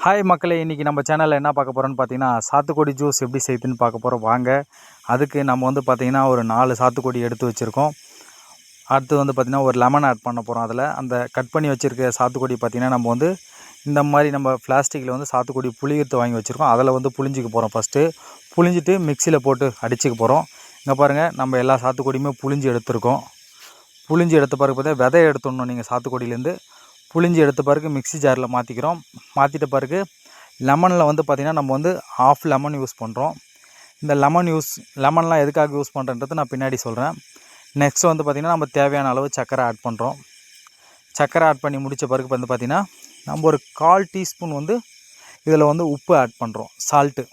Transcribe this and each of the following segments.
Hi மக்களே, இன்றைக்கி நம்ம சேனலில் என்ன பார்க்க போகிறோன்னு பார்த்தீங்கன்னா, சாத்துக்குடி ஜூஸ் எப்படி செய்யுதுன்னு பார்க்க போகிறோம். வாங்க. அதுக்கு நம்ம வந்து பார்த்திங்கன்னா ஒரு 4 சாத்துக்குடி எடுத்து வச்சுருக்கோம். அடுத்து வந்து பார்த்திங்கன்னா ஒரு லெமன் ஆட் பண்ண போகிறோம். அதில் அந்த கட் பண்ணி வச்சுருக்க சாத்துக்குடி பார்த்திங்கன்னா நம்ம வந்து இந்த மாதிரி நம்ம பிளாஸ்டிக்கில் வந்து சாத்துக்குடி புளியத்து வாங்கி வச்சுருக்கோம். அதில் வந்து புளிஞ்சிக்க போகிறோம். ஃபஸ்ட்டு புளிஞ்சிட்டு மிக்சியில் போட்டு அடிச்சுக்க போகிறோம். இங்கே பாருங்கள், நம்ம எல்லா சாத்துக்குடியுமே புளிஞ்சு எடுத்துருக்கோம். புளிஞ்சு எடுத்த பிறகு பார்த்தா விதையை எடுத்துடணும். நீங்கள் சாத்துக்குடியிலேருந்து புளிஞ்சு எடுத்த பிறகு மிக்ஸி ஜாரில் மாற்றிக்கிறோம். மாற்றிட்ட பிறகு லெமனில் வந்து பார்த்திங்கன்னா நம்ம வந்து ஆஃப் லெமன் யூஸ் பண்ணுறோம். இந்த லெமன்லாம் எதுக்காக யூஸ் பண்ணுறன்றது நான் பின்னாடி சொல்கிறேன். நெக்ஸ்ட் வந்து பார்த்திங்கன்னா நம்ம தேவையான அளவு சர்க்கரை ஆட் பண்ணுறோம். சர்க்கரை ஆட் பண்ணி முடித்த பிறகு வந்து பார்த்திங்கன்னா நம்ம ஒரு 1/4 டீஸ்பூன் வந்து இதில் வந்து உப்பு ஆட் பண்ணுறோம், சால்ட்டு.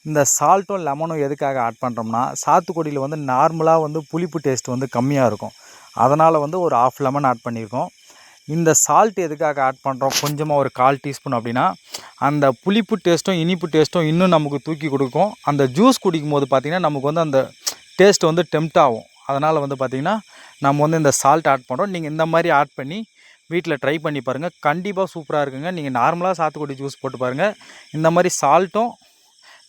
இந்த சால்ட்டும் லெமனும் எதுக்காக ஆட் பண்ணுறோம்னா, சாத்துக்குடியில் வந்து நார்மலாக வந்து புளிப்பு டேஸ்ட் வந்து கம்மியாக இருக்கும். அதனால் வந்து ஒரு ஆஃப் லெமன் ஆட் பண்ணியிருக்கோம். இந்த சால்ட் எதுக்காக ஆட் பண்ணுறோம், கொஞ்சமாக ஒரு 1/4 டீஸ்பூன் அப்படின்னா, அந்த புளிப்பு டேஸ்ட்டும் இனிப்பு டேஸ்ட்டும் இன்னும் நமக்கு தூக்கி கொடுக்கும். அந்த ஜூஸ் குடிக்கும்போது பார்த்திங்கன்னா நமக்கு வந்து அந்த டேஸ்ட் வந்து டெம்ப்ட் ஆகும். அதனால் வந்து பார்த்திங்கன்னா நம்ம வந்து இந்த சால்ட் ஆட் பண்ணுறோம். நீங்கள் இந்த மாதிரி ஆட் பண்ணி வீட்டில் ட்ரை பண்ணி பாருங்கள். கண்டிப்பாக சூப்பராக இருக்குங்க. நீங்கள் நார்மலாக சாத்துக்குடி ஜூஸ் போட்டு பாருங்கள், இந்த மாதிரி சால்ட்டும்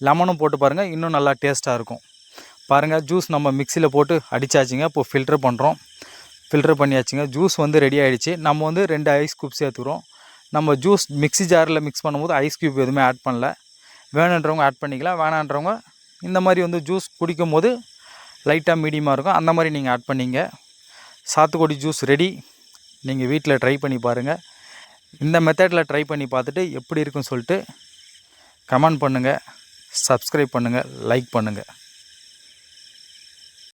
லெமனும் போட்டு பாருங்கள், இன்னும் நல்லா டேஸ்ட்டாக இருக்கும். பாருங்கள், ஜூஸ் நம்ம மிக்சியில் போட்டு அடித்தாச்சுங்க. இப்போது ஃபில்ட்ரு பண்ணுறோம். ஃபில்ட்ரு பண்ணியாச்சுங்க. ஜூஸ் வந்து ரெடி ஆகிடுச்சு. நம்ம வந்து 2 ஐஸ் க்யூப் சேர்த்துக்கிறோம். நம்ம ஜூஸ் மிக்ஸி ஜாரில் மிக்ஸ் பண்ணும்போது ஐஸ் க்யூப் எதுவுமே ஆட் பண்ணல. வேணுன்றவங்க ஆட் பண்ணிக்கலாம், வேணான்றவங்க இந்த மாதிரி வந்து ஜூஸ் குடிக்கும் போது லைட்டாக மீடியமாக இருக்கும், அந்த மாதிரி நீங்கள் ஆட் பண்ணிங்க. சாத்துக்குடி ஜூஸ் ரெடி. நீங்கள் வீட்டில் ட்ரை பண்ணி பாருங்கள். இந்த மெத்தடில் ட்ரை பண்ணி பார்த்துட்டு எப்படி இருக்குன்னு சொல்லிட்டு கமெண்ட் பண்ணுங்கள், சப்ஸ்கிரைப் பண்ணுங்கள், லைக் பண்ணுங்கள்.